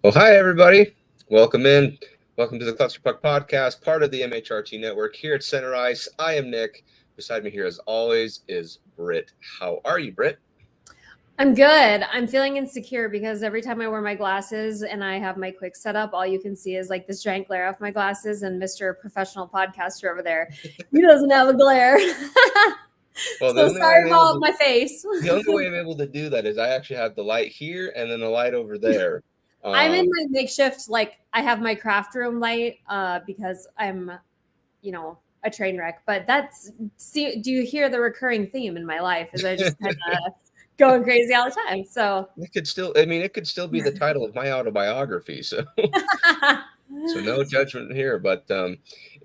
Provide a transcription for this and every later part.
Well, hi, everybody. Welcome in. Welcome to the Cluster Puck Podcast, part of the MHRT Network here at Center Ice. I am Nick. Beside me here, as always, is Brit. How are you, Brit? I'm good. I'm feeling insecure because every time I wear my glasses and I have my quick setup, all you can see is like this giant glare off my glasses, and Mr. Professional Podcaster over there, he doesn't have a glare. Well, So sorry about my face. The only way I'm able to do that is I actually have the light here and then the light over there. I'm in my makeshift, like I have my craft room light because I'm, a train wreck. But do you hear the recurring theme in my life? Is I just kind of going crazy all the time. So it could still be the title of my autobiography. So no judgment here. But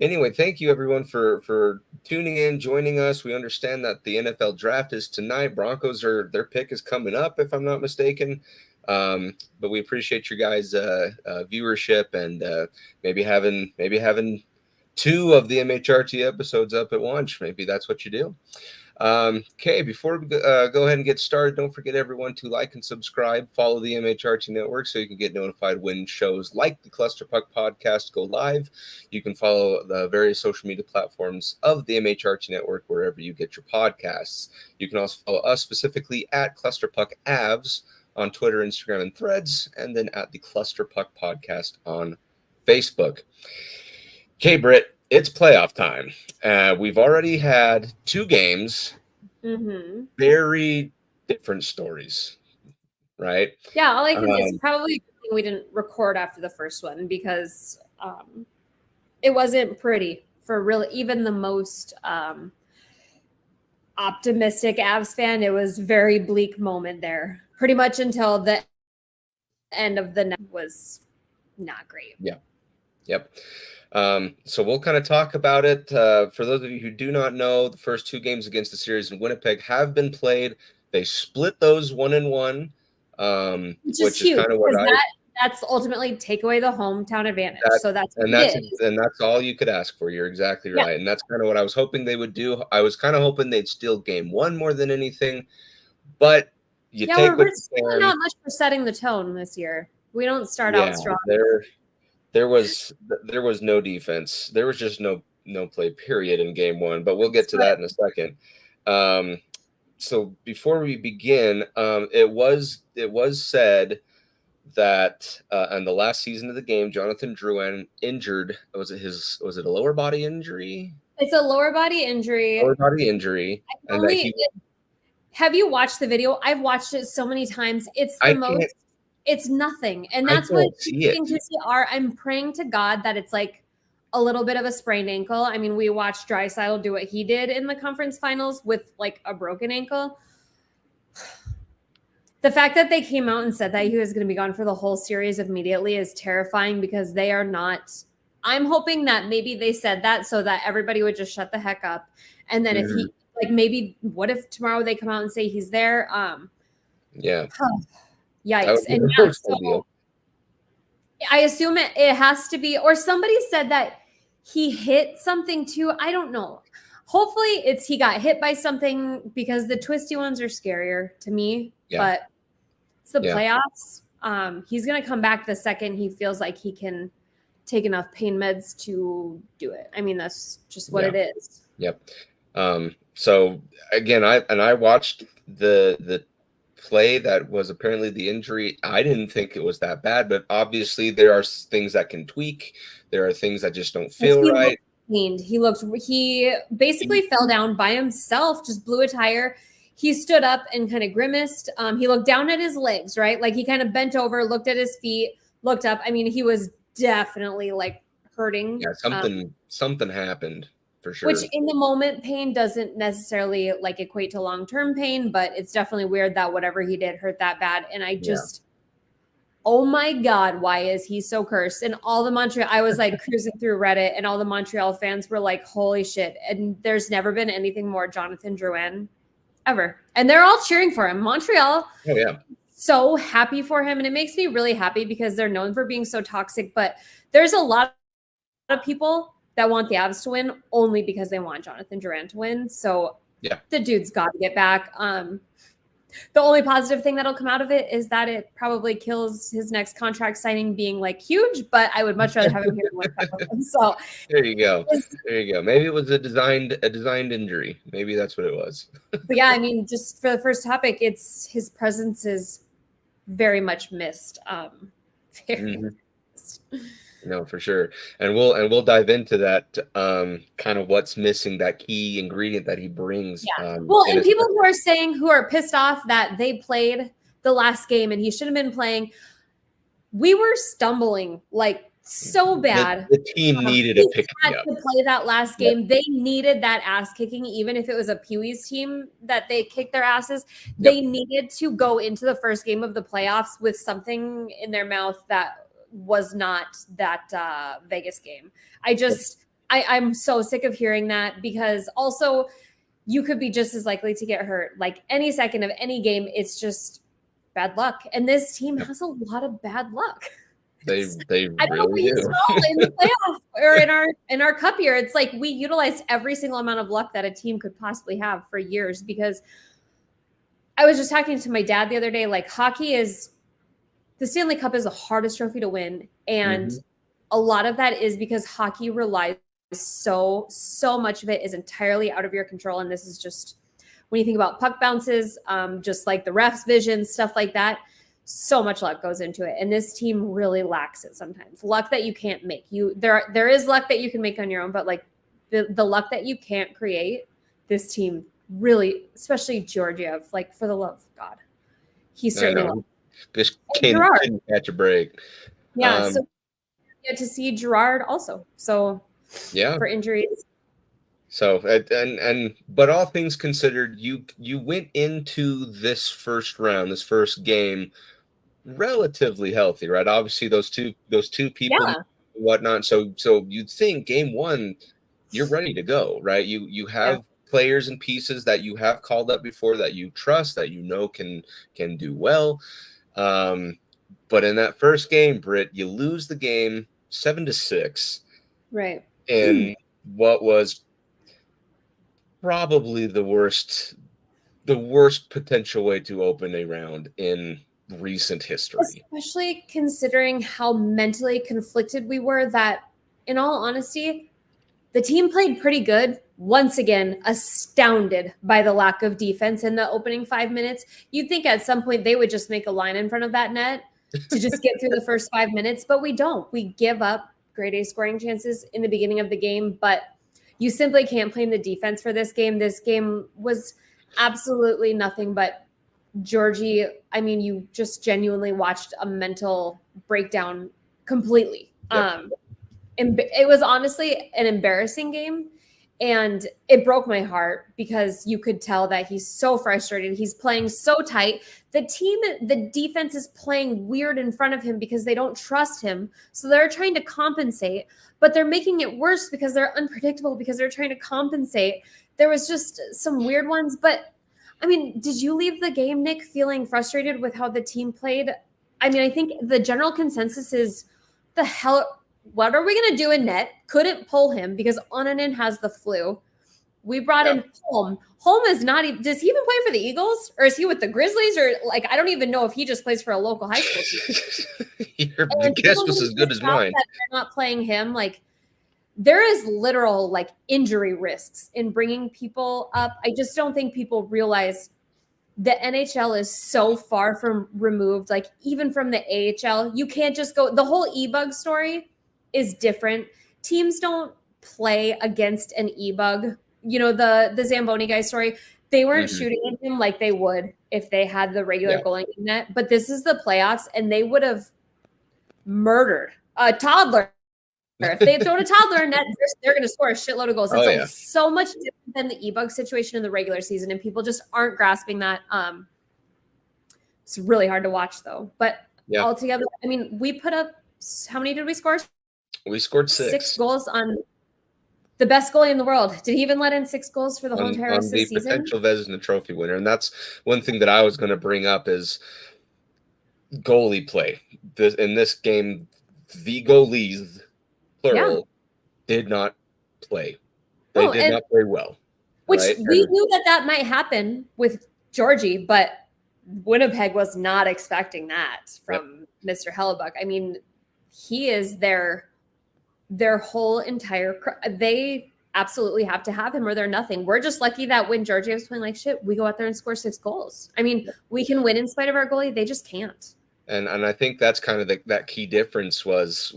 anyway, thank you everyone for tuning in, joining us. We understand that the NFL draft is tonight. Broncos their pick is coming up, if I'm not mistaken. But we appreciate your guys' viewership and maybe having two of the MHRT episodes up at once. Maybe that's what you do. Okay, before we go ahead and get started, don't forget everyone to like and subscribe, follow the MHRT Network so you can get notified when shows like the Cluster Puck Podcast go live. You can follow the various social media platforms of the MHRT Network wherever you get your podcasts. You can also follow us specifically at Cluster Puck Avs on Twitter, Instagram, and Threads, and then at the Cluster Puck Podcast on Facebook. Okay, Britt, it's playoff time. We've already had two games, very different stories, right? Yeah, all I can say is probably we didn't record after the first one because it wasn't pretty for really even the most optimistic Avs fan. It was a very bleak moment there, pretty much until the end of the night was not great. Yeah. Yep. So we'll kind of talk about it. For those of you who do not know, the first two games against the series in Winnipeg have been played. They split those 1-1, which is kind of what that's ultimately take away the hometown advantage. So that's all you could ask for. You're exactly right. Yeah. And that's kind of what I was hoping they would do. I was kind of hoping they'd steal game one more than anything. But we're still not much for setting the tone this year. We don't start out strong. There was no defense. There was just no play period in game one, but we'll get to that in a second. So before we begin, it was said that in the last season of the game, Jonathan Drouin injured. Was it a lower body injury? It's a lower body injury. Have you watched the video? I've watched it so many times. It's nothing. And that's what I'm praying to God that it's like a little bit of a sprained ankle. I mean, we watched Draisaitl do what he did in the conference finals with like a broken ankle. The fact that they came out and said that he was going to be gone for the whole series immediately is terrifying because they are not. I'm hoping that maybe they said that so that everybody would just shut the heck up. And then if he maybe what if tomorrow they come out and say he's there? Yikes. And so I assume it has to be, or somebody said that he hit something too. I don't know. Hopefully he got hit by something because the twisty ones are scarier to me, but it's the playoffs. He's going to come back the second he feels like he can take enough pain meds to do it. I mean, that's just what it is. Yep. So again, I watched the play that was apparently the injury. I didn't think it was that bad, but obviously there are things that can tweak. There are things that just don't feel right. He basically fell down by himself, just blew a tire. He stood up and kind of grimaced. He looked down at his legs, right? Like he kind of bent over, looked at his feet, looked up. I mean, he was definitely like hurting. Yeah, something happened. For sure. Which in the moment pain doesn't necessarily like equate to long-term pain, but it's definitely weird that whatever he did hurt that bad. And I just, oh my God, why is he so cursed? And all the I was like cruising through Reddit and all the Montreal fans were like, holy shit. And there's never been anything more Jonathan Drouin ever. And they're all cheering for him. Montreal. Oh yeah. So happy for him. And it makes me really happy because they're known for being so toxic, but there's a lot of people that want the Avs to win only because they want Jonathan Drouin to win. So the dude's got to get back. The only positive thing that'll come out of it is that it probably kills his next contract signing being like huge, but I would much rather have him here than one. So there you go. There you go. Maybe it was a designed injury. Maybe that's what it was. But yeah, I mean, just for the first topic, it's his presence is very much missed. No, for sure. And we'll dive into that kind of what's missing, that key ingredient that he brings. Yeah. Well, and people who are saying, who are pissed off that they played the last game and he should have been playing. We were stumbling like so bad. The team needed a pick to play that last game. Yep. They needed that ass kicking, even if it was a Pee-wee's team that they kicked their asses. Yep. They needed to go into the first game of the playoffs with something in their mouth that was not that Vegas game. I'm so sick of hearing that, because also you could be just as likely to get hurt. Like any second of any game, it's just bad luck. And this team has a lot of bad luck. They I don't know what you saw in the playoff or in our cup year. It's like we utilized every single amount of luck that a team could possibly have for years, because I was just talking to my dad the other day, like the Stanley Cup is the hardest trophy to win. And a lot of that is because hockey relies so much of it is entirely out of your control. And this is just, when you think about puck bounces, just like the ref's vision, stuff like that, so much luck goes into it. And this team really lacks it sometimes. Luck that you can't make. There is luck that you can make on your own, but like the luck that you can't create, this team really, especially Georgiev, like for the love of God, he's certainly just couldn't catch a break. Yeah, so you get to see Gerard also. So for injuries. So but all things considered, you went into this first round, this first game, relatively healthy, right? Obviously, those two people, and whatnot. So you'd think game one, you're ready to go, right? You have players and pieces that you have called up before, that you trust, that you know can do well. But in that first game, Brit, you lose the game 7-6. Right. And what was probably the worst potential way to open a round in recent history. Especially considering how mentally conflicted we were, that in all honesty, the team played pretty good. Once again, astounded by the lack of defense in the opening 5 minutes. You'd think at some point they would just make a line in front of that net to just get through the first 5 minutes, but we don't. We give up grade A scoring chances in the beginning of the game, but you simply can't blame the defense for this game. This game was absolutely nothing but Georgie. I mean, you just genuinely watched a mental breakdown completely. Yep. It was honestly an embarrassing game, and it broke my heart, because you could tell that he's so frustrated. He's playing so tight. The defense is playing weird in front of him because they don't trust him. So they're trying to compensate, but they're making it worse because they're unpredictable, because they're trying to compensate. There was just some weird ones, but I mean, did you leave the game, Nick, feeling frustrated with how the team played? I mean, I think the general consensus is, what are we going to do in net? Couldn't pull him because Onanen has the flu. We brought in Holm. Holm is not even, does he even play for the Eagles, or is he with the Grizzlies, or like, I don't even know if he just plays for a local high school team. Your guess was as good as mine. They're not playing him. Like, there is literal like injury risks in bringing people up. I just don't think people realize the NHL is so far from removed, like even from the AHL. You can't just go, the whole e-bug story is different. Teams don't play against an e-bug. You know, the Zamboni guy story, they weren't shooting at him like they would if they had the regular goalie net, but this is the playoffs, and they would have murdered a toddler. If they throw a toddler in net, they're going to score a shitload of goals. It's so much different than the e-bug situation in the regular season, and people just aren't grasping that. It's really hard to watch, though. But altogether, I mean, we put up, how many did we score? We scored 6. 6 goals on the best goalie in the world. Did he even let in 6 goals for the whole entire season? Potential Vezina Trophy winner. And that's one thing that I was going to bring up is goalie play. In this game, the goalies, plural, did not play. They did not play well. Which we knew that might happen with Georgie, but Winnipeg was not expecting that from Mr. Hellebuck. I mean, he is their whole entire. They absolutely have to have him or they're nothing. We're just lucky that when Georgiev's playing like shit, we go out there and score 6 goals. I mean, we can win in spite of our goalie. They just can't. And I think that's kind of that key difference was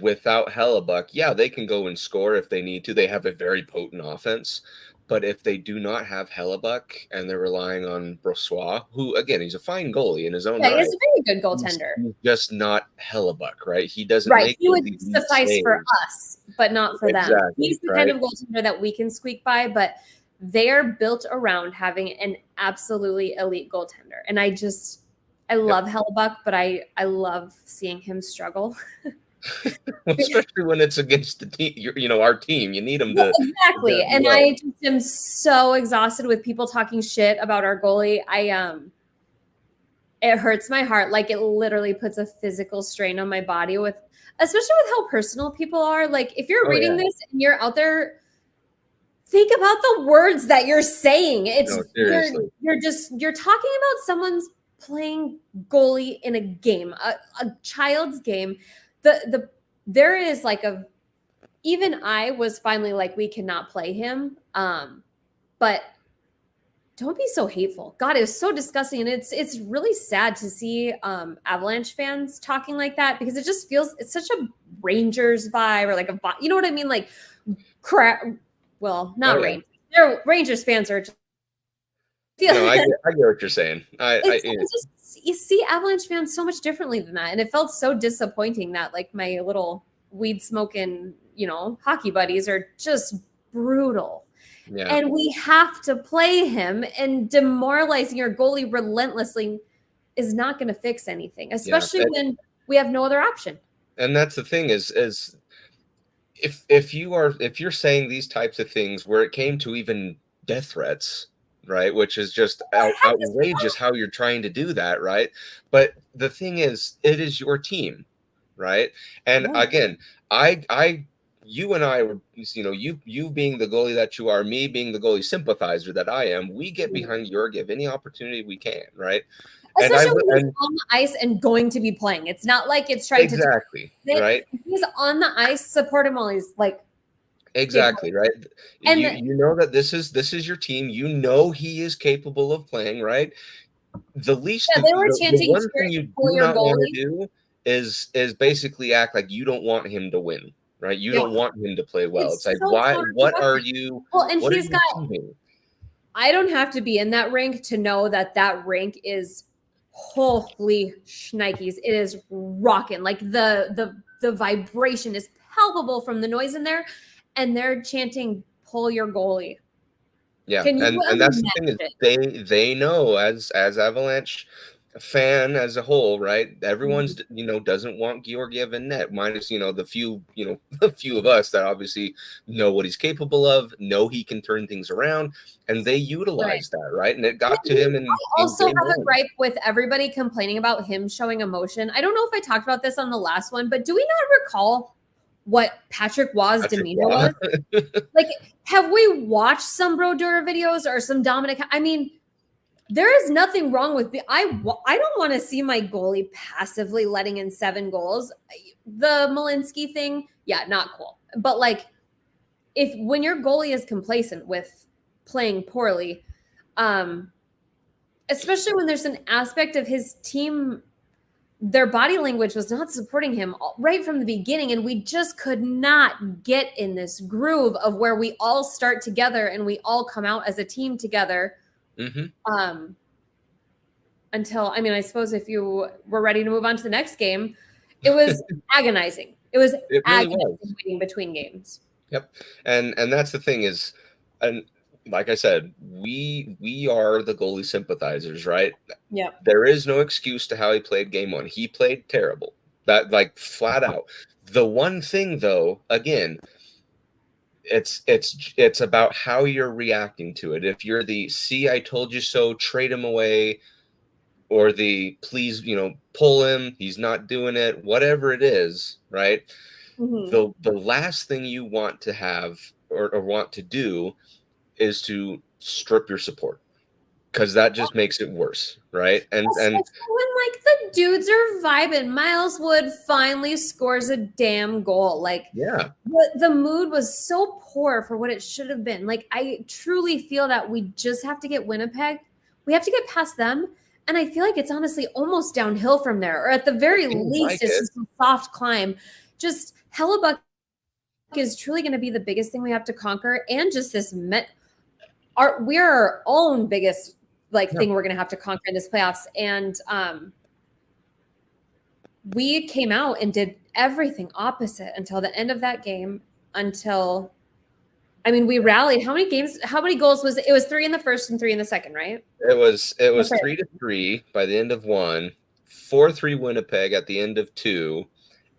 without Hellebuck. Yeah, they can go and score if they need to. They have a very potent offense. But if they do not have Hellebuck and they're relying on Brossoit, who, again, he's a fine goalie in his own right. He's a very good goaltender. He's just not Hellebuck, right? He doesn't make he would suffice for us, but not for them. He's the kind of goaltender that we can squeak by, but they're built around having an absolutely elite goaltender. And I love Hellebuck, but I love seeing him struggle. Especially when it's against the team, our team. You need them to exactly. And I just am so exhausted with people talking shit about our goalie. It hurts my heart. Like, it literally puts a physical strain on my body especially with how personal people are. Like, if you're reading this and you're out there, think about the words that you're saying. You're talking about someone's playing goalie in a game, a child's game. There is like even I was finally like, we cannot play him. But don't be so hateful. God, it was so disgusting. And it's really sad to see Avalanche fans talking like that, because it just feels, it's such a Rangers vibe, or like you know what I mean? Like crap. Well, not Rangers. Rangers fans are just, I get what you're saying. You see Avalanche fans so much differently than that. And it felt so disappointing that like my little weed smoking, hockey buddies are just brutal. Yeah. And we have to play him, and demoralizing your goalie relentlessly is not going to fix anything, especially when we have no other option. And that's the thing is if you're saying these types of things where it came to even death threats, right, which is just outrageous how you're trying to do that, right? But the thing is, it is your team, right? And again, you and I were, you being the goalie that you are, me being the goalie sympathizer that I am, we get behind Georgiev any opportunity we can, right? Especially when he's on the ice and going to be playing. It's not like it's trying to right. He's on the ice, support him while he's like. Exactly, right. And you know that this is your team. You know he is capable of playing, right? The least they were chanting, the one thing you do not want to do is basically act like you don't want him to win. Right, you don't want him to play well. It's like, why? What are you? Well, and he's got. I don't have to be in that rink to know that rink is holy shnikes. It is rocking. Like the vibration is palpable from the noise in there, and they're chanting, "Pull your goalie." Yeah, and that's the thing is they know as Avalanche fan as a whole, right? Everyone's doesn't want Georgiev in net, minus the few of us that obviously know what he's capable of, know he can turn things around, and they utilize that, right? And it got to him. And I also have a gripe with everybody complaining about him showing emotion. I don't know if I talked about this on the last one, but do we not recall what Patrick Waugh's demeanor was? Like, have we watched some Brodeur videos or some Dominic? I mean, there is nothing wrong with I don't want to see my goalie passively letting in 7 goals. The Malinsky thing, not cool. But like, when your goalie is complacent with playing poorly, especially when there's an aspect of his team, their body language was not supporting him right from the beginning, and we just could not get in this groove of where we all start together and we all come out as a team together. Mm-hmm. Until, I suppose if you were ready to move on to the next game, it was agonizing. It really agonizing waiting between games. Yep. And that's the thing is, and like I said, we are the goalie sympathizers, right? Yeah. There is no excuse to how he played game 1. He played terrible. That, like, flat out. The one thing though, again, it's about how you're reacting to it. If you're the "see, I told you so," trade him away, or the "please, pull him, he's not doing it," whatever it is, right? Mm-hmm. The last thing you want to have or want to do is to strip your support. because that just makes it worse, right? And Especially when like the dudes are vibing. Miles Wood finally scores a damn goal. Like, yeah, the mood was so poor for what it should have been. Like, I truly feel that we just have to get Winnipeg. We have to get past them. And I feel like it's honestly almost downhill from there, or at the very least, it's just a soft climb. Just Hellebuck is truly going to be the biggest thing we have to conquer, and just this we're our own biggest thing we're going to have to conquer in this playoffs. And we came out and did everything opposite until the end of that game. We rallied. How many goals was it? It was 3 in the first and 3 in the second, right? It was 3-3 by the end of 1, 4-3 Winnipeg at the end of 2,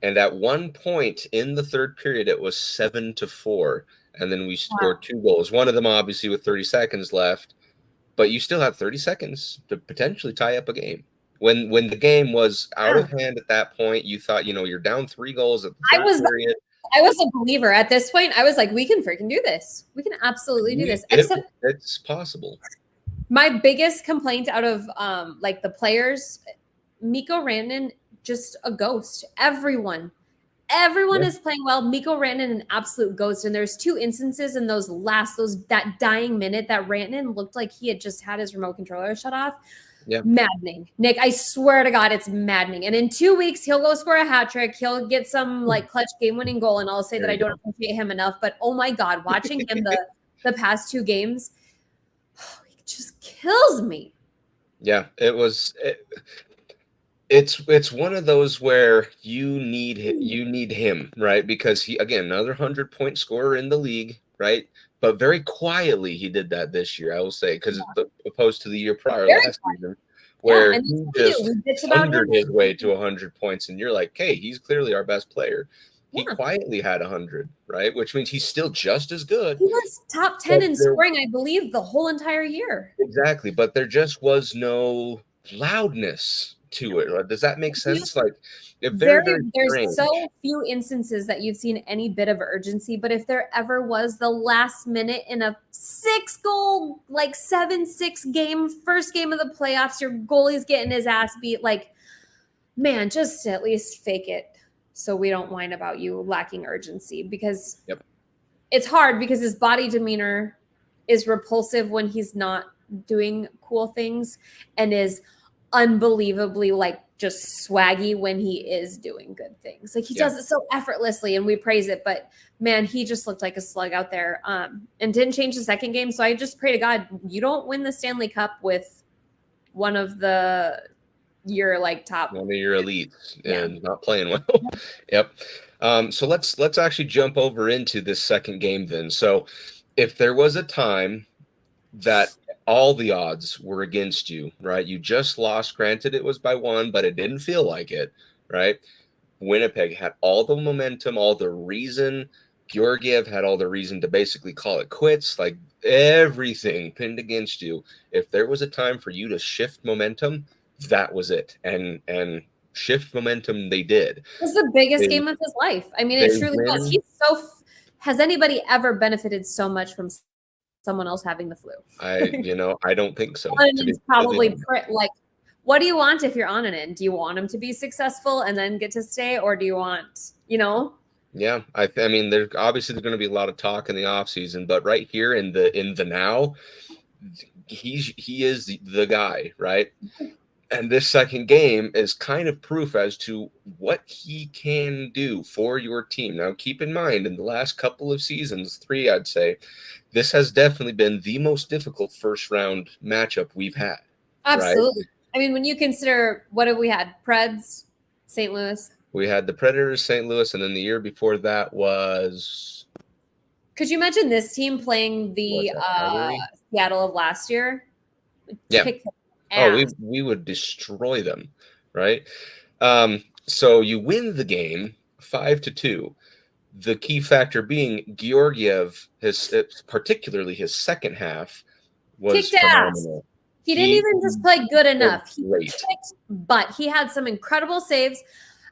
and at one point in the third period it was 7-4, and then we scored 2 goals. One of them obviously with 30 seconds left, but you still have 30 seconds to potentially tie up a game. When the game was out of hand at that point, you thought, you're down 3 goals at the third period. I was a believer at this point. I was like, we can freaking do this. We can absolutely do this. It's possible. My biggest complaint out of the players, Mikko Rantanen, just a ghost. Everyone is playing well. Mikko Rantanen, an absolute ghost. And there's 2 instances in that dying minute that Rantanen looked like he had just had his remote controller shut off. Yeah. Maddening. Nick, I swear to God, it's maddening. And in 2 weeks, he'll go score a hat trick. He'll get some clutch game-winning goal, and I'll say that I don't appreciate him enough. But oh my God, watching him the past 2 games, it just kills me. Yeah, it's one of those where you need him, right? Because he, again, another 100-point scorer in the league, right? But very quietly he did that this year, I will say, because opposed to the year prior, last season, where he just thundered his way to 100 points, and you're like, hey, he's clearly our best player. He quietly had 100, right? Which means he's still just as good. He was top 10 in scoring, I believe, the whole entire year. Exactly, but there just was no loudness to it. Does that make sense? Like, there's so few instances that you've seen any bit of urgency, but if there ever was, the last minute in a 6-goal, 7-6 game, first game of the playoffs, your goalie's getting his ass beat, man, just at least fake it so we don't whine about you lacking urgency, because it's hard, because his body demeanor is repulsive when he's not doing cool things, and is unbelievably just swaggy when he is doing good things. He does it so effortlessly, and we praise it, but man, he just looked like a slug out there, and didn't change the second game. So I just pray to God you don't win the Stanley Cup with one of your top, one of your elites and not playing well. Yep. So let's actually jump over into this second game then. So if there was a time that all the odds were against you, right? You just lost. Granted, it was by 1, but it didn't feel like it, right? Winnipeg had all the momentum, all the reason. Georgiev had all the reason to basically call it quits, everything pinned against you. If there was a time for you to shift momentum, that was it. And shift momentum they did. It was the biggest game of his life. I mean, it truly was. Has anybody ever benefited so much from someone else having the flu? I don't think so. It's probably what do you want if you're on an end? Do you want him to be successful and then get to stay, or do you want, Yeah, I mean, there's going to be a lot of talk in the off season, but right here in the now, he is the guy, right? And this second game is kind of proof as to what he can do for your team. Now, keep in mind, in the last couple of seasons, 3, I'd say, this has definitely been the most difficult first round matchup we've had. Absolutely. Right? I mean, when you consider, what have we had? Preds, St. Louis. We had the Predators, St. Louis, and then the year before that was. Could you imagine this team playing the Seattle of last year? Yeah. We would destroy them, right? So you win the game 5-2. The key factor being Georgiev, particularly his second half, was kicked phenomenal. Ass. He didn't even just play good enough. He kicked butt. He had some incredible saves.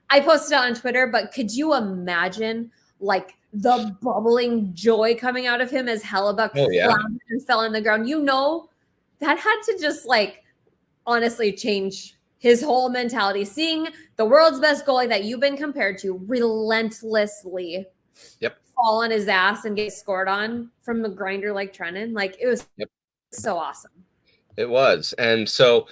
I posted it on Twitter, but could you imagine the bubbling joy coming out of him as Hellebuck floundered and fell on the ground? that had to just like honestly change his whole mentality. Seeing the world's best goalie that you've been compared to relentlessly fall on his ass and get scored on from a grinder like Trennan, like it was so awesome. It was. And so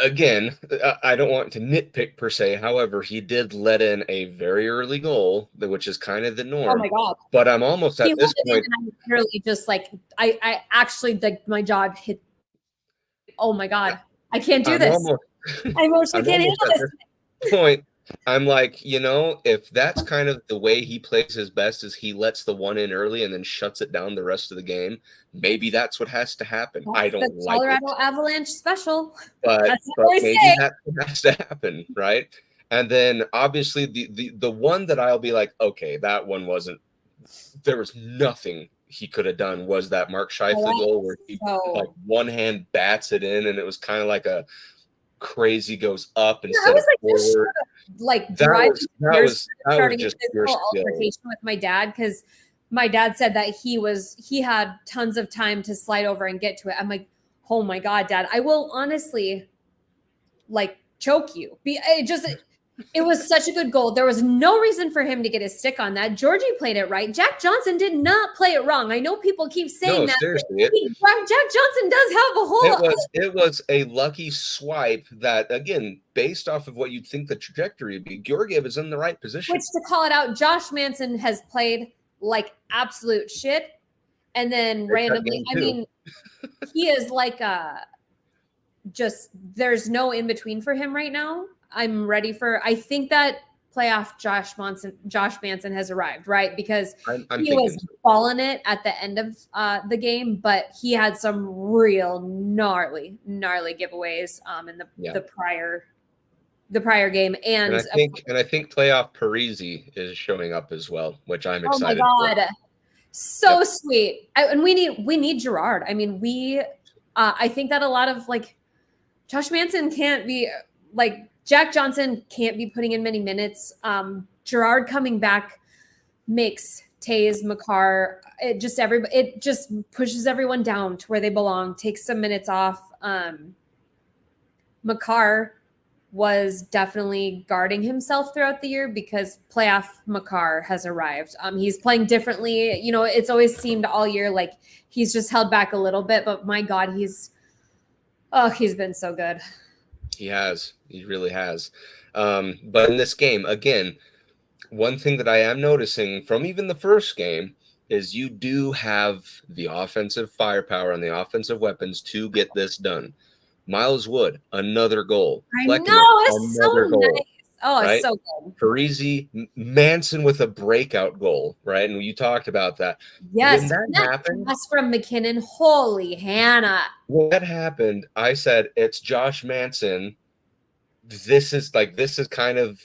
again, I don't want to nitpick per se. However, he did let in a very early goal, which is kind of the norm. Oh my God. But I'm almost at this point. And I'm literally just like, I actually, like, my jaw hit. Oh my God. I can't do this. I emotionally can't handle this. Point. I'm like, you know, if that's kind of the way he plays his best is he lets the one in early and then shuts it down the rest of the game, maybe that's what has to happen. That's I don't the like Colorado Avalanche special. But maybe that's what has to happen, right? And then obviously the one that I'll be like, okay, that one wasn't, there was nothing he could have done, was that Mark Scheifele goal where he like one hand bats it in and it was kind of like a crazy goes up instead of forward. Like that was just pure altercation with my dad, because my dad said that he had tons of time to slide over and get to it. I'm like, oh my God, Dad, I will honestly like choke you. It was such a good goal. There was no reason for him to get his stick on that. Georgie played it right. Jack Johnson did not play it wrong. I know people keep saying that. Seriously, Jack Johnson does have a whole. It was a lucky swipe that, again, based off of what you'd think the trajectory would be, Georgiev is in the right position. Which, to call it out, Josh Manson has played like absolute shit. And then randomly, I mean, he is like there's no in between for him right now. I'm ready I think that playoff Josh Manson has arrived, right? Because he was balling it at the end of the game, but he had some real gnarly giveaways in the prior game. And I think playoff Parisi is showing up as well, which I'm excited for. So sweet. And we need Gerard. I mean, I think that a lot of like Josh Manson can't be like Jack Johnson can't be putting in many minutes. Gerard coming back makes Taze, Makar, it just pushes everyone down to where they belong, takes some minutes off. Makar was definitely guarding himself throughout the year because playoff Makar has arrived. He's playing differently. You know, it's always seemed all year like he's just held back a little bit, but my God, he's been so good. He really has. But in this game, again, one thing that I am noticing from even the first game is you do have the offensive firepower and the offensive weapons to get this done. Miles Wood, another goal. I know, it's so nice. Oh, right? It's so good. Parisi, Manson with a breakout goal, right? And you talked about that. Yes, when that happened. That's from McKinnon. Holy Hannah. When that happened, I said, it's Josh Manson. This is kind of,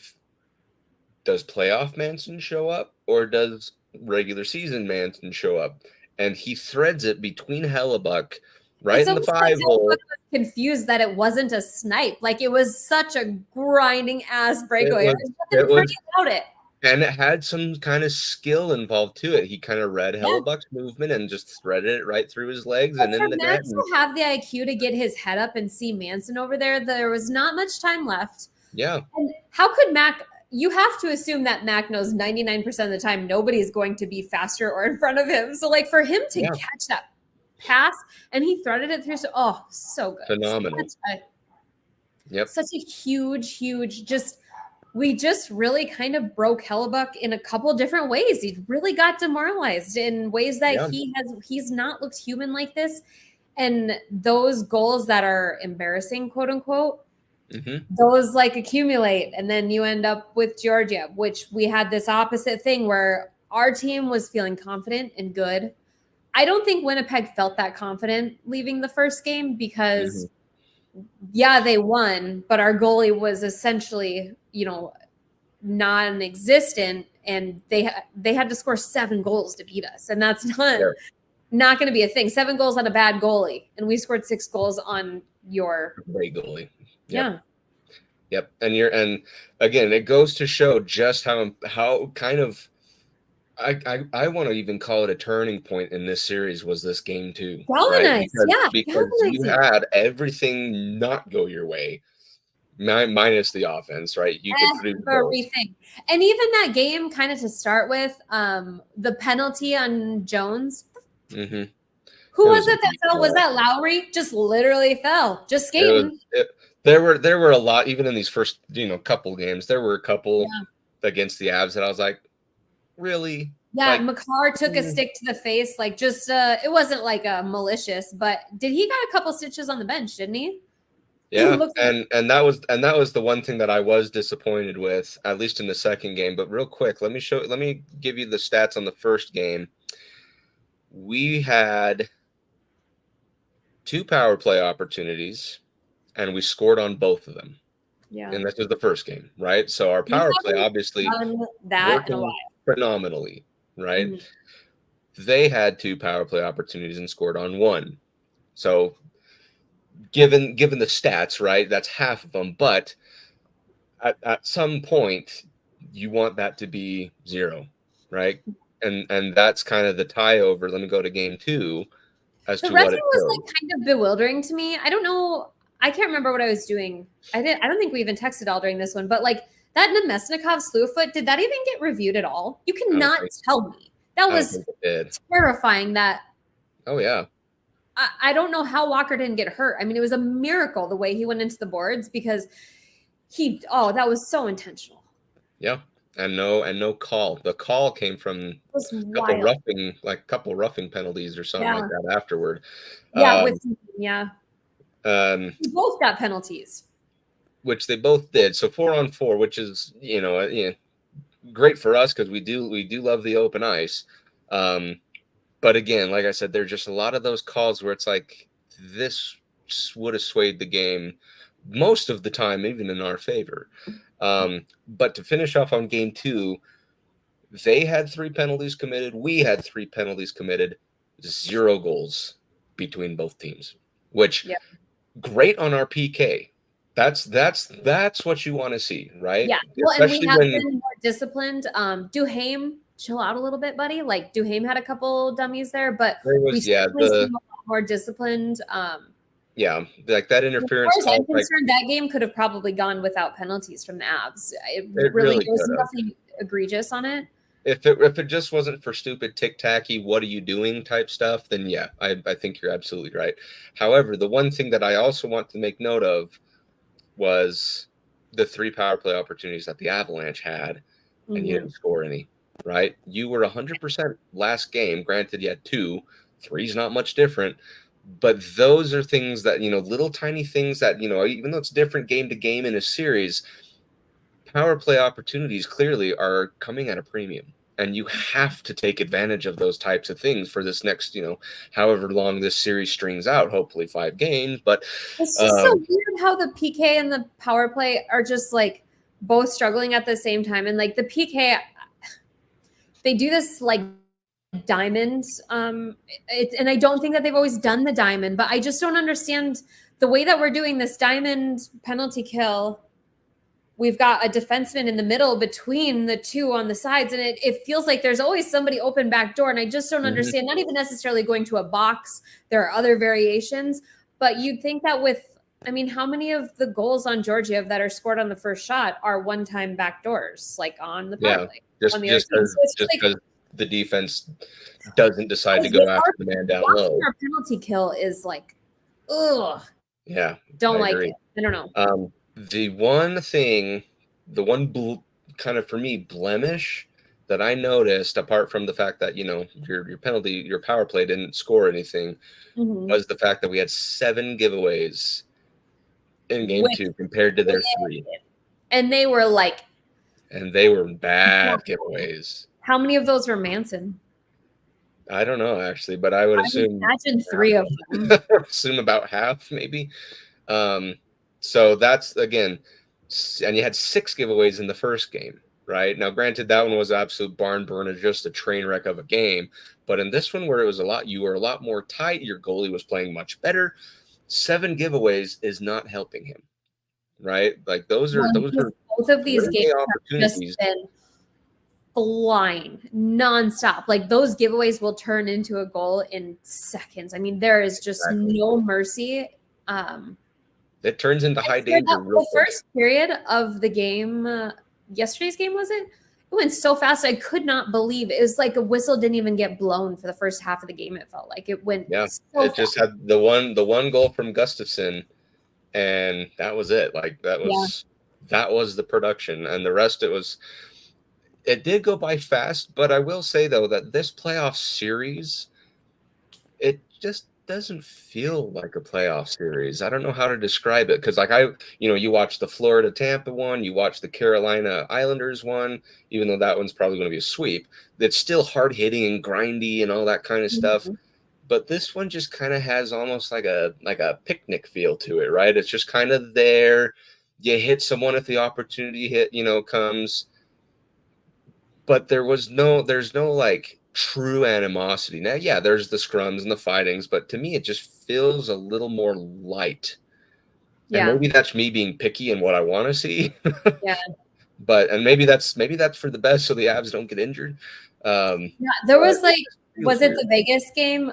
does playoff Manson show up or does regular season Manson show up? And he threads it between Hellebuck, right in the 5-hole. I was confused that it wasn't a snipe. Like, it was such a grinding ass breakaway. It was and it had some kind of skill involved to it. He kind of read Hellebuck's movement and just threaded it right through his legs and in the net. To have the IQ to get his head up and see Manson over there was not much time left. Yeah. And how could Mac? You have to assume that Mac knows 99% of the time nobody's going to be faster or in front of him. So, like, for him to catch that pass and he threaded it through, so good. Phenomenal. Such a huge we just really kind of broke Hellebuck in a couple different ways. He really got demoralized in ways that he's not looked human like this. And those goals that are embarrassing, quote unquote, those like accumulate. And then you end up with Georgia, which we had this opposite thing where our team was feeling confident and good. I don't think Winnipeg felt that confident leaving the first game because they won, but our goalie was essentially, non-existent, and they had to score 7 goals to beat us, and that's not going to be a thing. 7 goals on a bad goalie, and we scored 6 goals on your great goalie. Yep. And again, it goes to show just how kind of I want to even call it a turning point in this series was this game 2, right? Galvanized, yeah, Because you galvanizing. had everything not go your way, minus the offense, right? You could produce goals. Everything. And even that game, kind of to start with, the penalty on Jones. Mm-hmm. Who It was was a it that weak fell? Was call. that Lowry? Just literally fell, just It was. skating. There were a lot, even in these first couple games. There were a couple against the Avs that I was like, really? Yeah, Like, Makar took a stick to the face, like just it wasn't like a malicious, but he got a couple stitches on the bench, didn't he? yeah, and that was the one thing that I was disappointed with, at least in the second game. But real quick, let me give you the stats on the first game. We had 2 power play opportunities, and we scored on both of them. Yeah, and this was the first game, right? So our power play obviously that in a while. phenomenally, right? Mm-hmm. They had 2 power play opportunities and scored on 1. So given the stats, right, that's half of them. But at some point, you want that to be 0, right? And that's kind of the tie over. Let me go to game 2 as The to red what it was showed. like kind of bewildering to me. I don't know. I can't remember what I was doing. I don't think we even texted all during this one, but like that Nemesnikov slew foot, did that even get reviewed at all? You cannot tell me. That was terrifying. That. Oh yeah. I don't know how Walker didn't get hurt. I mean, it was a miracle the way he went into the boards because that was so intentional. Yeah. And no call. The call came from a couple roughing penalties or something like that afterward. Yeah, we both got penalties, which they both did. So 4-on-4, which is great for us because we do love the open ice. But again, like I said, there's just a lot of those calls where it's like this would have swayed the game most of the time, even in our favor. But to finish off on game 2, they had 3 penalties committed. We had 3 penalties committed. 0 goals between both teams, which great on our PK. That's what you want to see, right? Yeah. Well, especially and we have been more disciplined. Duhaime, chill out a little bit, buddy. Like Duhaime had a couple dummies there, but we seem a lot more disciplined. Yeah, like that interference. As far as I'm concerned, that game could have probably gone without penalties from the Avs. It really there's nothing egregious on it. If it just wasn't for stupid tic-tacky, what are you doing type stuff, then yeah, I think you're absolutely right. However, the one thing that I also want to make note of was the 3 power play opportunities that the Avalanche had, and you didn't score any, right? You were 100% last game. Granted, you had 2. 3's not much different. But those are things that, little tiny things that, even though it's different game to game in a series, power play opportunities clearly are coming at a premium. And you have to take advantage of those types of things for this next, however long this series strings out, hopefully 5 games. But it's just so weird how the PK and the power play are just like both struggling at the same time. And like the PK, they do this like diamond. And I don't think that they've always done the diamond, but I just don't understand the way that we're doing this diamond penalty kill. We've got a defenseman in the middle between the 2 on the sides, and it feels like there's always somebody open back door, and I just don't understand, not even necessarily going to a box. There are other variations, but you'd think that how many of the goals on Georgiev that are scored on the first shot are one-time back doors, like on the power play? Just because the defense doesn't decide to go after the man down low. Our penalty kill is like, ugh. Yeah. Don't like it. I don't know. The one kind of for me blemish that I noticed, apart from the fact that your power play didn't score anything, was the fact that we had 7 giveaways in game 2 compared to their 3, and they were bad giveaways. How many of those were Manson? I don't know actually, but I would assume imagine 3 of them. assume about half maybe. So that's, again, and you had 6 giveaways in the first game, right? Now, granted, that one was absolute barn burner, just a train wreck of a game. But in this one, where it was you were a lot more tight, your goalie was playing much better. 7 giveaways is not helping him, right? Like those are both of these games have just been flying nonstop. Like those giveaways will turn into a goal in seconds. I mean, there is just no mercy. It turns into high danger. The first period of the game, yesterday's game, was it? It went so fast. I could not believe it. It was like a whistle didn't even get blown for the first half of the game. It felt like it went. Yeah, so it fast. just had the one goal from Gustafsson, and that was it. Like that was the production, and the rest it did go by fast. But I will say though that this playoff series, it just doesn't feel like a playoff series. I don't know how to describe it because, like, you watch the Florida Tampa one, you watch the Carolina Islanders one, even though that one's probably going to be a sweep. That's still hard hitting and grindy and all that kind of stuff. But this one just kind of has almost like a picnic feel to it, right? It's just kind of there. You hit someone if the opportunity comes. But there's no like true animosity. Now, yeah, there's the scrums and the fightings, but to me, it just feels a little more light. Yeah. And maybe that's me being picky in what I want to see. Yeah. And maybe that's for the best, so the Avs don't get injured. Yeah, there was was it the Vegas game?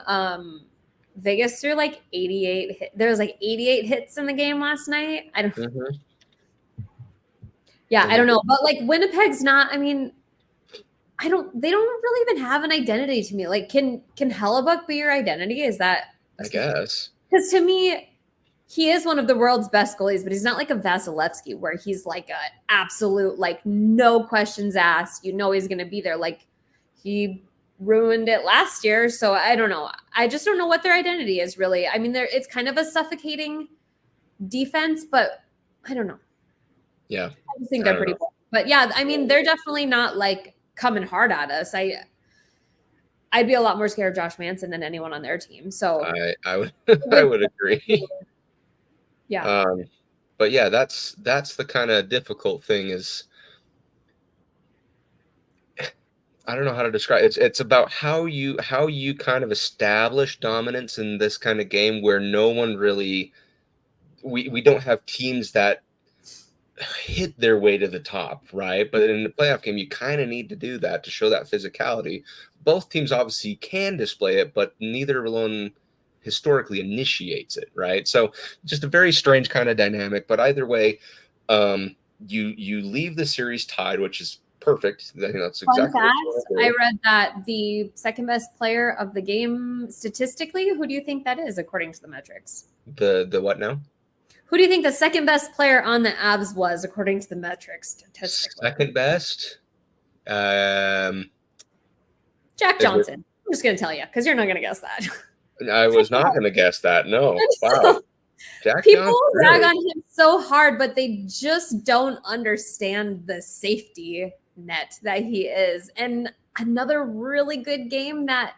Vegas threw like 88. There was like 88 hits in the game last night. I don't. Yeah, I don't know, but like Winnipeg's not. I mean. They don't really even have an identity to me. Like, can Hellebuck be your identity? Is that? I guess. Because to me, he is one of the world's best goalies, but he's not like a Vasilevsky where he's like an absolute, like, no questions asked. You know he's going to be there. Like, he ruined it last year. So I don't know. I just don't know what their identity is really. I mean, it's kind of a suffocating defense, but I don't know. Yeah. I just think they're pretty cool. But yeah, I mean, they're definitely not like coming hard at us. I'd be a lot more scared of Josh Manson than anyone on their team. So I would agree. Yeah. But yeah, that's the kind of difficult thing is I don't know how to describe it. It's about how you kind of establish dominance in this kind of game where no one really we don't have teams that hit their way to the top, right? But in the playoff game, you kind of need to do that to show that physicality. Both teams obviously can display it, but neither one historically initiates it, right? So just a very strange kind of dynamic. But either way, you leave the series tied, which is perfect. I think that's exactly. Fun fact, I read that the second best player of the game statistically. Who do you think that is, according to the metrics? The what now? Who do you think the second best player on the Avs was, according to the metrics statistically? Second best? Jack Johnson. I'm just going to tell you, because you're not going to guess that. I was not going to guess that. No. Wow. Jack People Johnson, rag on him so hard, but they just don't understand the safety net that he is. And another really good game that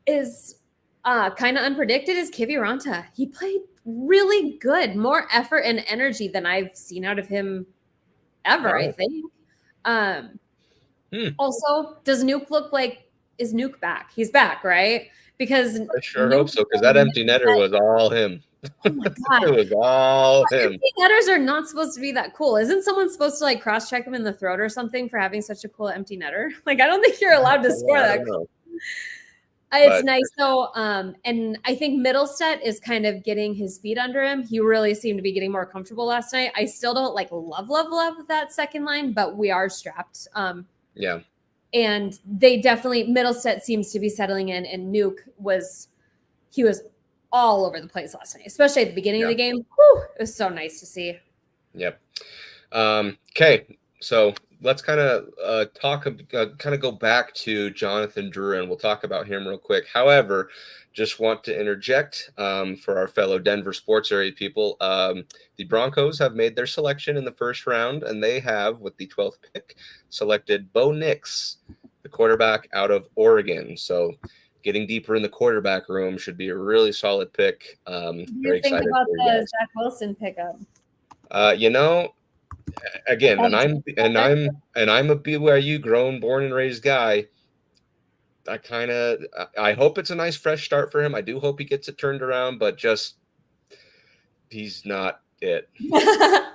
is kind of unpredicted is Kiviranta. He played really good, more effort and energy than I've seen out of him ever. Wow. I think. Also, does Nuke look like is Nuke back? He's back, right? Because I sure hope so. Because that empty netter was all him. Oh my god, it was all him. Empty netters are not supposed to be that cool. Isn't someone supposed to like cross check him in the throat or something for having such a cool empty netter? Like, I don't think you're allowed to score that. It's nice though. And I think Middlestat is kind of getting his feet under him. He really seemed to be getting more comfortable last night. I still don't like love that second line, but we are strapped. Yeah. And they definitely, Middlestat seems to be settling in, and Nuke was all over the place last night, especially at the beginning of the game. Whew, it was so nice to see. Yep. Okay. So let's kind of go back to Jonathan Drouin. We'll talk about him real quick. However, just want to interject for our fellow Denver sports area people. The Broncos have made their selection in the first round, and they have, with the 12th pick, selected Bo Nix, the quarterback out of Oregon. So getting deeper in the quarterback room should be a really solid pick. Very excited about the Zach Wilson pickup. Again, and I'm a BYU grown, born and raised guy. I hope it's a nice fresh start for him. I do hope he gets it turned around, but just he's not it.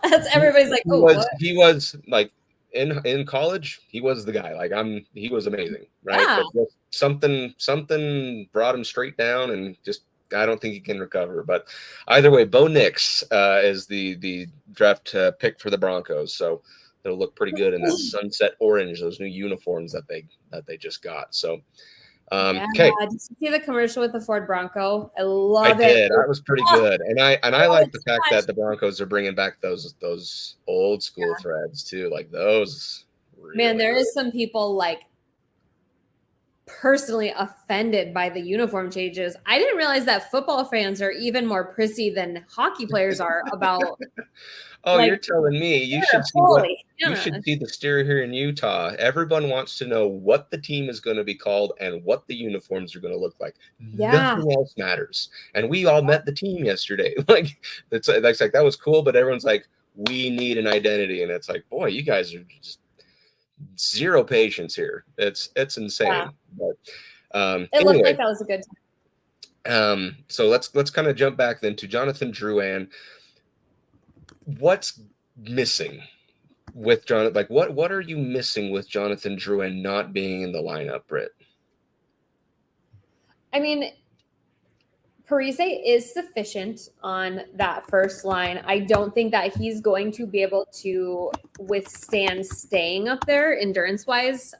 That's everybody's like, he was like in college, he was the guy. Like he was amazing, right? Yeah. But just something brought him straight down, and just I don't think he can recover. But either way, Bo Nix is the draft pick for the Broncos, so it'll look pretty good in that sunset orange, those new uniforms that they just got. So. Okay. Did you see the commercial with the Ford Bronco? I love it. I did. That was pretty good, and I like the fact that the Broncos are bringing back those old school threads too, like those. Really Man, there is some people like personally offended by the uniform changes. I didn't realize that football fans are even more prissy than hockey players are about. Oh, like, you're telling me you should see you should see the steer here in Utah. Everyone wants to know what the team is going to be called and what the uniforms are going to look like. Nothing else matters. And we all met the team yesterday. Like it's like that was cool, but everyone's like, we need an identity, and it's like, boy, you guys are just zero patience here. It's insane. Yeah. But it looked like that was a good time. So let's kind of jump back then to Jonathan Drouin. What's missing with Jonathan? Like, what are you missing with Jonathan Drouin not being in the lineup, Brit? I mean, Parise is sufficient on that first line. I don't think that he's going to be able to withstand staying up there endurance-wise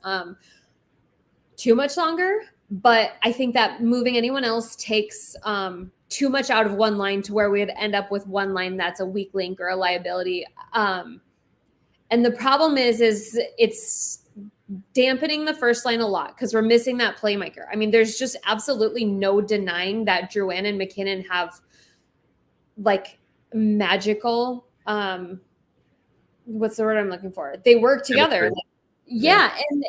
too much longer. But I think that moving anyone else takes too much out of one line to where we'd end up with one line that's a weak link or a liability. And the problem is it's dampening the first line a lot because we're missing that playmaker. I mean, there's just absolutely no denying that Drouin and McKinnon have like magical, what's the word I'm looking for? They work together. And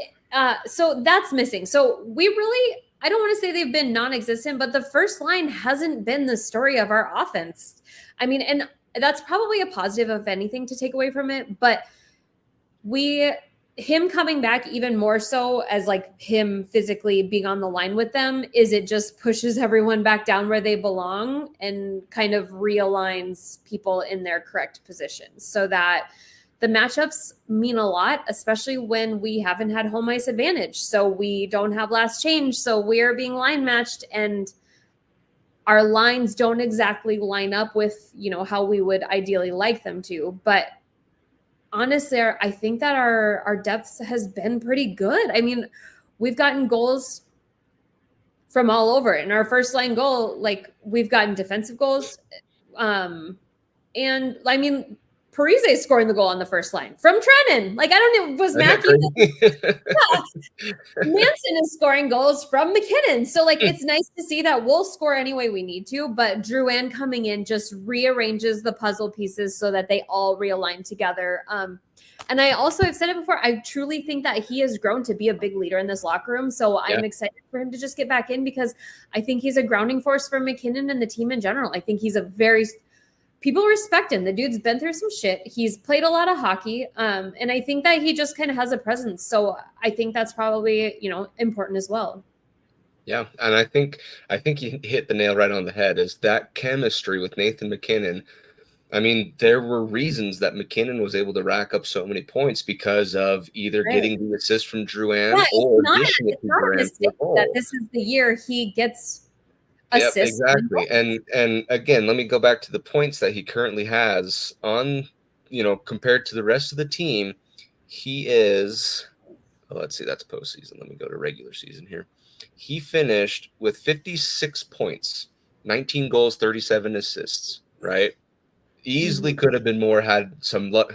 so that's missing. So we really, I don't want to say they've been non-existent, but the first line hasn't been the story of our offense. I mean, and that's probably a positive of anything to take away from it, but him coming back even more so as like him physically being on the line with them it just pushes everyone back down where they belong and kind of realigns people in their correct positions so that the matchups mean a lot, especially when we haven't had home ice advantage. So we don't have last change. So we're being line matched and our lines don't exactly line up with, how we would ideally like them to. But honestly, I think that our depth has been pretty good. I mean, we've gotten goals from all over. In our first line goal, like we've gotten defensive goals. And I mean, Parise scoring the goal on the first line from Trennan. Like, I don't know, was Mackey? Manson is scoring goals from McKinnon. So, like, it's nice to see that we'll score any way we need to, but Drouin coming in just rearranges the puzzle pieces so that they all realign together. And I also have said it before, I truly think that he has grown to be a big leader in this locker room. So I'm excited for him to just get back in because I think he's a grounding force for McKinnon and the team in general. I think he's people respect him. The dude's been through some shit. He's played a lot of hockey. And I think that he just kind of has a presence. So I think that's probably, important as well. Yeah. And I think you hit the nail right on the head is that chemistry with Nathan McKinnon. I mean, there were reasons that McKinnon was able to rack up so many points because of either getting the assist from Drouin or dishing it to Drouin. That this is the year he gets assists. Yep, exactly. And again, let me go back to the points that he currently has on, compared to the rest of the team. He is, let's see, that's postseason. Let me go to regular season here. He finished with 56 points, 19 goals, 37 assists, right? Easily could have been more had some luck.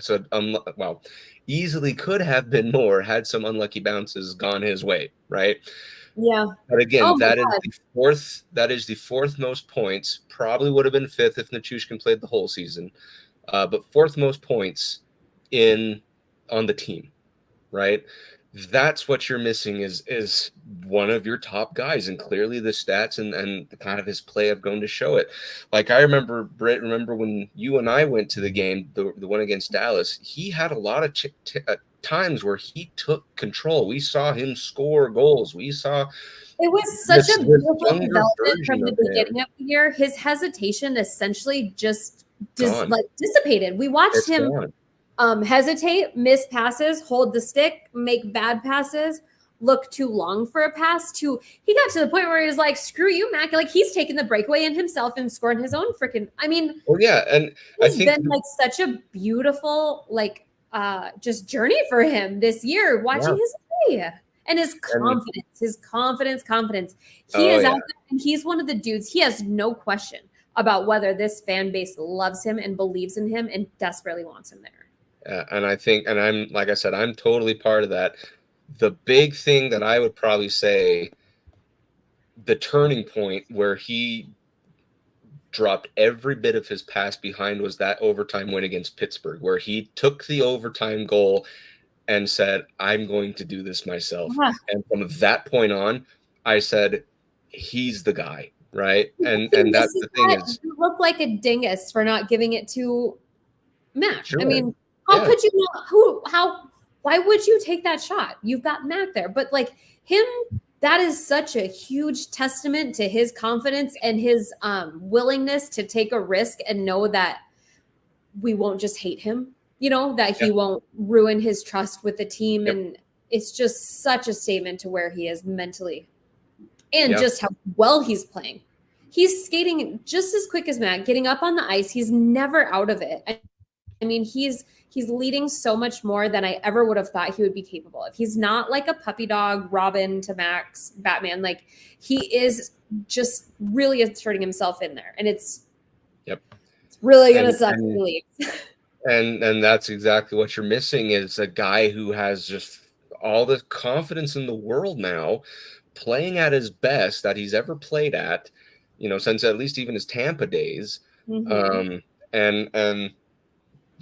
Easily could have been more had some unlucky bounces gone his way, right? Yeah. But again, that is the fourth most points. Probably would have been fifth if Nichushkin played the whole season. But fourth most points on the team, right? That's what you're missing is one of your top guys, and clearly the stats and the kind of his play have gone to show it. Like I remember, Britt, when you and I went to the game, the one against Dallas, he had a lot of times where he took control. We saw him score goals. We saw it was such a beautiful development from the beginning of the year. His hesitation essentially just dissipated. We watched him hesitate, miss passes, hold the stick, make bad passes, look too long for a pass. He got to the point where he was like, screw you, Mac. Like, he's taking the breakaway in himself and scoring his own freaking, I mean, well, yeah. And it's been like such a beautiful, like, just journey for him this year, watching his play. And his confidence. He is out there, and he's one of the dudes. He has no question about whether this fan base loves him and believes in him and desperately wants him there. And I think, and I'm, like I said, I'm totally part of that. The big thing that I would probably say, the turning point where he dropped every bit of his pass behind, was that overtime win against Pittsburgh, where he took the overtime goal and said, I'm going to do this myself. And from that point on, I said, he's the guy, right? And that's the thing is, you look like a dingus for not giving it to Mac. Sure. I mean, how could you not? Why would you take that shot? You've got Mac there. But like him, that is such a huge testament to his confidence and his willingness to take a risk and know that we won't just hate him. That he won't ruin his trust with the team. And it's just such a statement to where he is mentally and just how well he's playing. He's skating just as quick as Matt, getting up on the ice. He's never out of it. I mean, he's leading so much more than I ever would have thought he would be capable of. He's not like a puppy dog, Robin to Max, Batman. Like, he is just really asserting himself in there. And it's really going to suck if he leaves. And that's exactly what you're missing, is a guy who has just all the confidence in the world now, playing at his best that he's ever played at, since at least even his Tampa days. And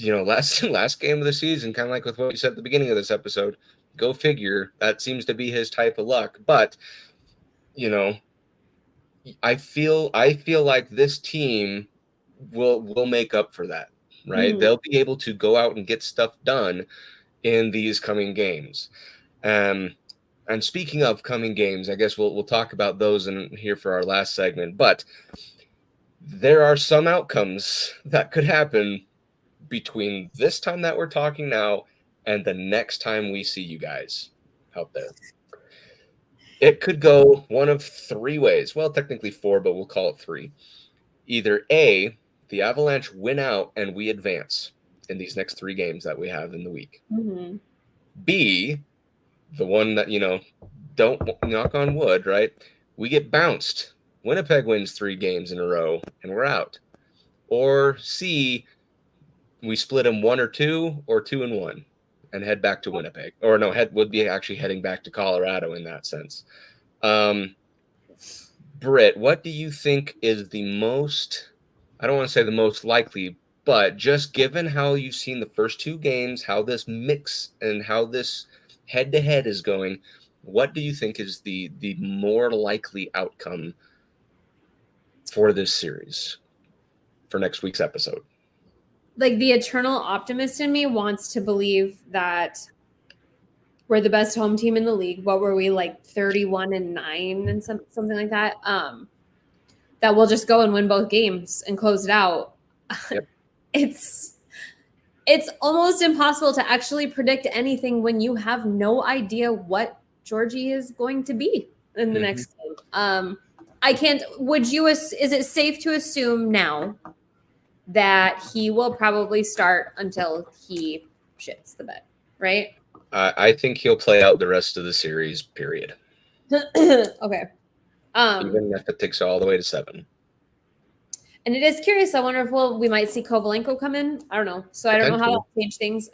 last game of the season, kind of like with what you said at the beginning of this episode, go figure, that seems to be his type of luck. But, I feel like this team will make up for that. Right. They'll be able to go out and get stuff done in these coming games. And speaking of coming games, I guess we'll talk about those in here for our last segment. But there are some outcomes that could happen between this time that we're talking now and the next time we see you guys out there. It could go one of three ways. Well, technically four, but we'll call it three. Either A, the Avalanche win out and we advance in these next three games that we have in the week. B, the one that, don't knock on wood, right? We get bounced. Winnipeg wins 3 games in a row and we're out. Or C, we split them 1 or 2 or 2 and 1 and head back to Winnipeg. Or no, would be actually heading back to Colorado in that sense. Britt, what do you think is the most, I don't want to say the most likely, but just given how you've seen the first 2 games, how this mix and how this head-to-head is going, what do you think is the more likely outcome for this series for next week's episode? Like, the eternal optimist in me wants to believe that we're the best home team in the league. What were we, like 31-9 and something like that? That we'll just go and win both games and close it out. It's almost impossible to actually predict anything when you have no idea what Georgie is going to be in the next game. I can't. Is it safe to assume now that he will probably start until he shits the bed, right? I think he'll play out the rest of the series, period. Okay. Even if it takes all the way to 7. And it is curious. I wonder if we might see Kovalenko come in. I don't know. So I don't know how to change things.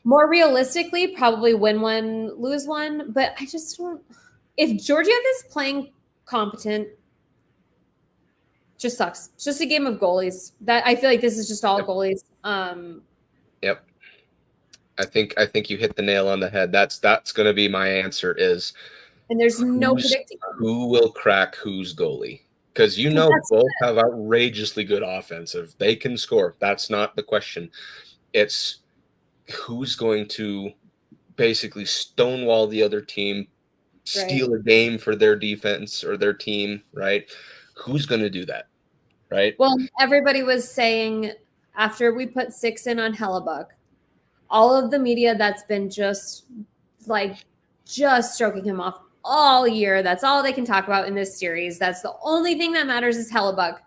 More realistically, probably win 1, lose 1. But I just don't. If Georgiev is playing competent, just sucks. It's just a game of goalies. That I feel like this is just all goalies. Yep. I think you hit the nail on the head. That's going to be my answer. Is and there's no predicting who will crack whose goalie. Because both have outrageously good offensive. They can score. That's not the question. It's who's going to basically stonewall the other team, steal a game for their defense or their team, right? Who's going to do that, right? Well, everybody was saying after we put 6 in on Hellebuck, all of the media that's been just stroking him off all year. That's all they can talk about in this series. That's the only thing that matters is Hellebuck.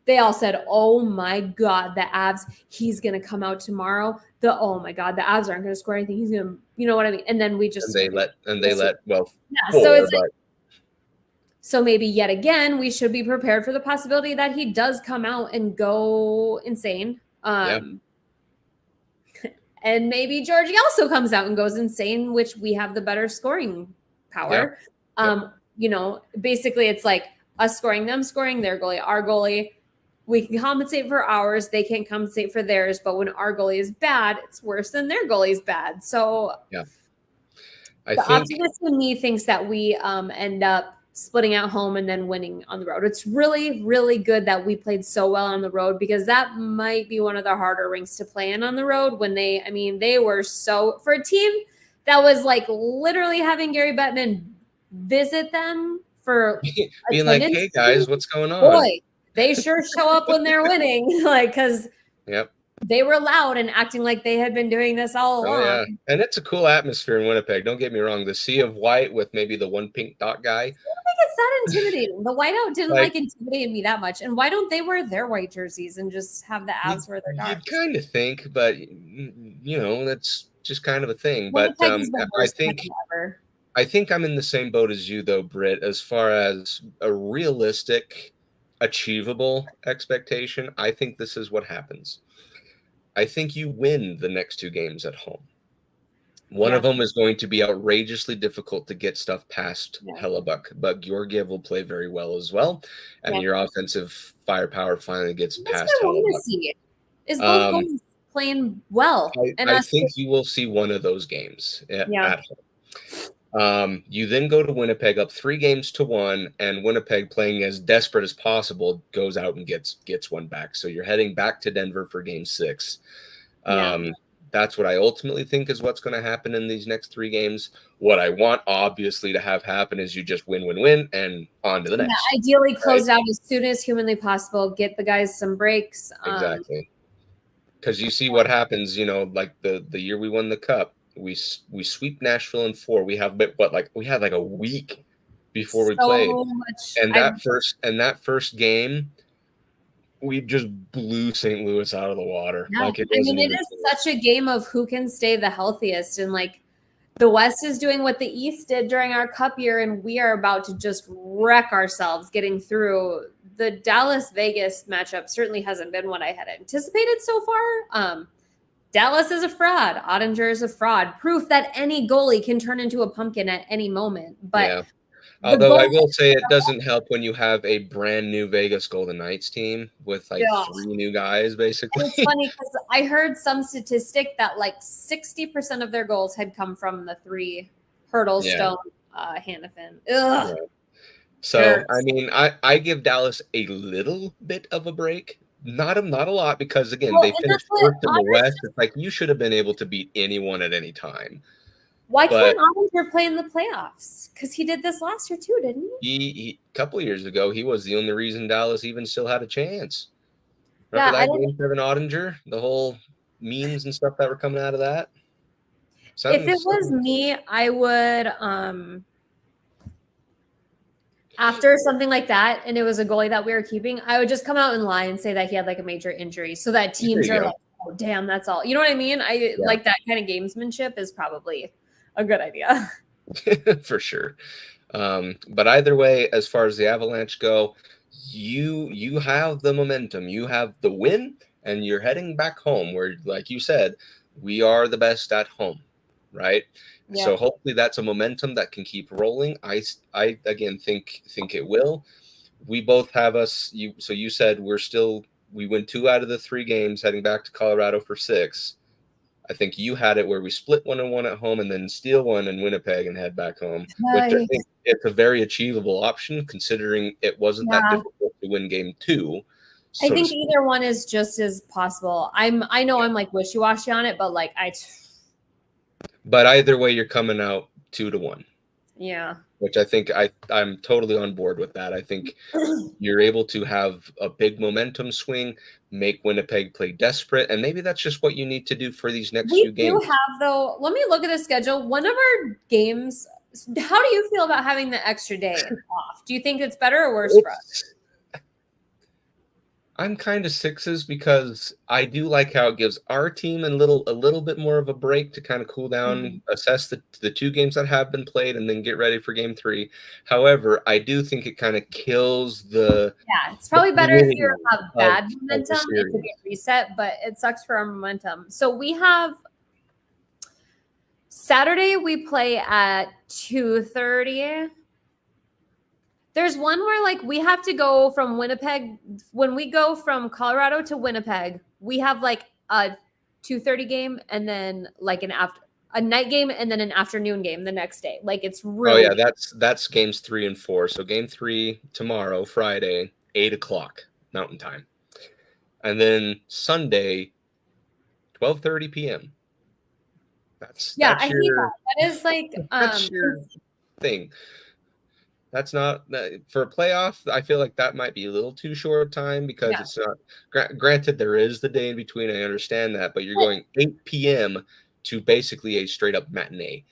They all said, "Oh my God, the Avs, he's going to come out tomorrow. Oh my God, the Avs aren't going to score anything. He's going to, you know what I mean?" And then we just they let so it's so maybe yet again we should be prepared for the possibility that he does come out and go insane. And maybe Georgie also comes out and goes insane, which we have the better scoring power. You know, basically it's like us scoring, them scoring, their goalie, our goalie. We can compensate for ours. They can't compensate for theirs. But when our goalie is bad, it's worse than their goalie's bad. So the optimist in me thinks that we end up splitting at home and then winning on the road. It's really, really good that we played so well on the road, because that might be one of the harder rinks to play in on the road when they were so, for a team that was like literally having Gary Bettman visit them for being like, "Hey guys, what's going on?" Boy, they sure show up when they're winning, because they were loud and acting like they had been doing this all along. Yeah. And it's a cool atmosphere in Winnipeg. Don't get me wrong. The sea of white with maybe the one pink dot guy. I don't think it's that intimidating. The whiteout didn't intimidate me that much. And why don't they wear their white jerseys and just have the Avs wear their dark? You'd kind of think, but you know, that's just kind of a thing. But I think I'm in the same boat as you, though, Britt, as far as a realistic, achievable expectation. I think this is what happens. I think you win the next 2 games at home. One of them is going to be outrageously difficult to get stuff past Hellebuck, but Georgiev will play very well as well, and your offensive firepower finally gets past Hellebuck. Is both goalies playing well? I think you will see one of those games at home. You then go to Winnipeg up 3-1, and Winnipeg, playing as desperate as possible, goes out and gets one back. So you're heading back to Denver for Game 6. That's what I ultimately think is what's going to happen in these next 3 games. What I want, obviously, to have happen is you just win, and on to the next. Ideally, close out as soon as humanly possible. Get the guys some breaks. Exactly. Because you see what happens, you know, like the year we won the Cup. We sweep Nashville in 4. We have we had like a week before we played, and that first game, we just blew St. Louis out of the water. It is such a game of who can stay the healthiest, and like the West is doing what the East did during our Cup year, and we are about to just wreck ourselves getting through. The Dallas-Vegas matchup certainly hasn't been what I had anticipated so far. Dallas is a fraud. Ottinger is a fraud. Proof that any goalie can turn into a pumpkin at any moment. But although I will say it doesn't help when you have a brand new Vegas Golden Knights team with 3 new guys, basically. It's funny because I heard some statistic that 60% of their goals had come from the 3 Hurdlestone, Hannafin. Ugh. So, I mean, I give Dallas a little bit of a break. Not a lot, because, again, they finished 4th in the West. It's like you should have been able to beat anyone at any time. Why can't Ottinger play in the playoffs? Because he did this last year too, didn't he? A couple of years ago, he was the only reason Dallas even still had a chance. Remember that Game 7 Ottinger? The whole memes and stuff that were coming out of that? If it was me, I would after something like that, and it was a goalie that we were keeping, I would just come out and lie and say that he had a major injury, so that teams are like, "Oh, damn, that's all." You know what I mean? Like that kind of gamesmanship is probably a good idea. For sure. But either way, as far as the Avalanche go, you have the momentum, you have the win, and you're heading back home where, like you said, we are the best at home, right? So hopefully that's a momentum that can keep rolling. I again think it will. We both have so you said we win 2 out of the 3 games heading back to Colorado for 6. I think you had it where we split 1-1 at home and then steal 1 in Winnipeg and head back home, which I think it's a very achievable option considering it wasn't that difficult to win Game 2. I think either one is just as possible. I know I'm wishy-washy on it, but But either way, you're coming out 2-1. Yeah. Which I think I'm totally on board with that. I think you're able to have a big momentum swing, make Winnipeg play desperate, and maybe that's just what you need to do for these next We few do games. have, though, let me look at the schedule. One of our games, how do you feel about having the extra day off? Do you think it's better or worse for us? I'm kind of sixes because I do like how it gives our team a little bit more of a break to kind of cool down, assess the two games that have been played, and then get ready for game 3. However, I do think it kind of kills the It's probably better if you have bad of momentum. It could get reset, but it sucks for our momentum. So we have Saturday we play at 2:30. There's one where like we have to go from Winnipeg. When we go from Colorado to Winnipeg, we have like a 2:30 game and then like a night game and then an afternoon game the next day. Like it's really that's games 3 and 4. So game 3 tomorrow, Friday, 8:00 Mountain Time, and then Sunday, 12:30 p.m. That's I hate that. That is like that's your thing. That's not for a playoff. I feel like that might be a little too short time because it's not. Granted, there is the day in between. I understand that, but you're going 8 p.m. to basically a straight up matinee.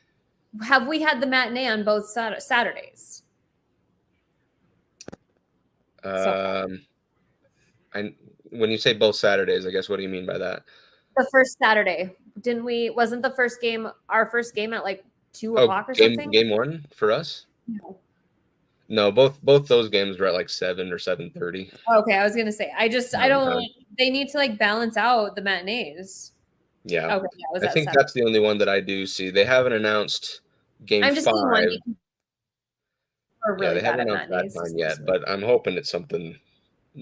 Have we had the matinee on both Saturdays? When you say both Saturdays, I guess what do you mean by that? The first Saturday, didn't we? Wasn't the first game our first game at like 2:00 or something? Game 1 for us? No, both those games were at like 7 or 7:30. Okay, I was gonna say I don't. They need to like balance out the matinees. Yeah. Okay, I think that's the only one that I do see. They haven't announced game 5. They haven't announced that time yet, but I'm hoping it's something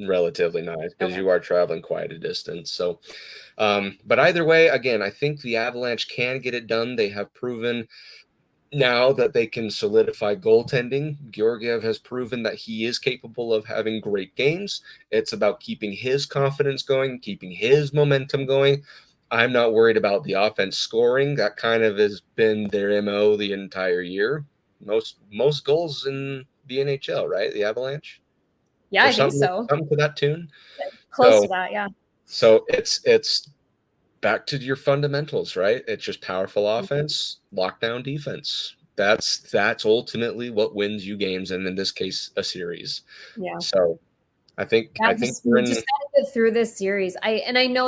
relatively nice because you are traveling quite a distance. So, but either way, again, I think the Avalanche can get it done. They have proven now that they can solidify goaltending. Georgiev has proven that he is capable of having great games. It's about keeping his confidence going, keeping his momentum going. I'm not worried about the offense scoring. That kind of has been their MO the entire year. Most goals in the NHL, right? The Avalanche? Yeah, I think so. Something to that tune. Close to that, yeah. So it's back to your fundamentals, right? It's just powerful offense, lockdown defense. That's ultimately what wins you games, and in this case, a series. Yeah. So I think we're just gotta get through this series. I know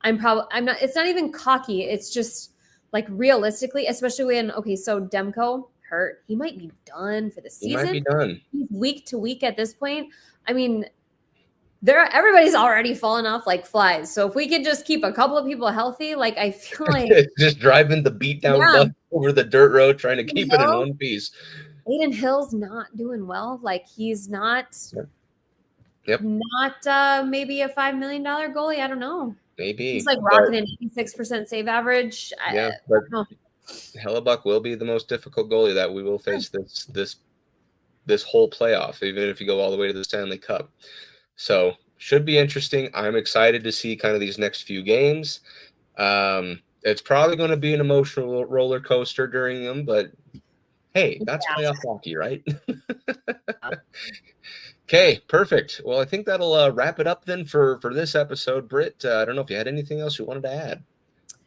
I'm not. It's not even cocky. It's just like realistically, especially when so Demko hurt. He might be done for the season. He might be done. He's week to week at this point. I mean, everybody's already fallen off like flies. So if we could just keep a couple of people healthy, like I feel like just driving the beat down bus over the dirt road, trying to keep it in one piece. Aiden Hill's not doing well. Like he's not. Yep. Not maybe a $5 million goalie. I don't know. Maybe he's like rocking an 86% save average. Yeah, but Hellebuck will be the most difficult goalie that we will face this whole playoff, even if you go all the way to the Stanley Cup. So should be interesting. I'm excited to see kind of these next few games. It's probably going to be an emotional roller coaster during them, but hey, that's playoff hockey, right? Okay, perfect. Well, I think that'll wrap it up then for this episode. Britt, I don't know if you had anything else you wanted to add.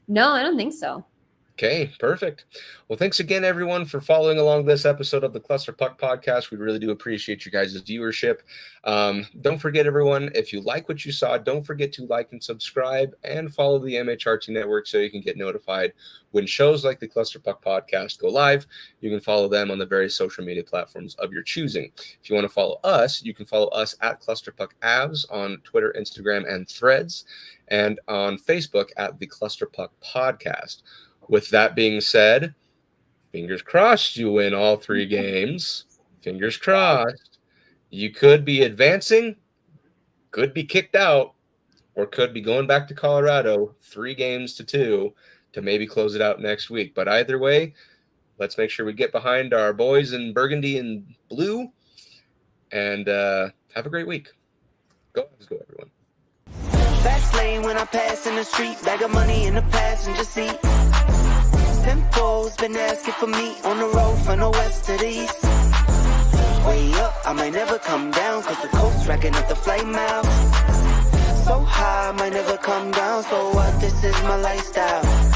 No, I don't think so. Okay, perfect. Well, thanks again, everyone, for following along this episode of the Cluster Puck Podcast. We really do appreciate you guys' viewership. Don't forget, everyone, if you like what you saw, don't forget to like and subscribe and follow the MHRT Network so you can get notified when shows like the Cluster Puck Podcast go live. You can follow them on the various social media platforms of your choosing. If you want to follow us, you can follow us at Cluster Puck Avs on Twitter, Instagram, and Threads, and on Facebook at the Cluster Puck Podcast. With that being said, fingers crossed you win all 3 games. Fingers crossed. You could be advancing, could be kicked out, or could be going back to Colorado 3-2 to maybe close it out next week. But either way, let's make sure we get behind our boys in burgundy and blue and have a great week. Let's go, everyone. Fast lane when I pass in the street, bag of money in the passenger seat. tempo's been asking for me on the road from the west to the east. Way up, I might never come down, cause the coast racking up the flight miles. So high, I might never come down, so what, this is my lifestyle.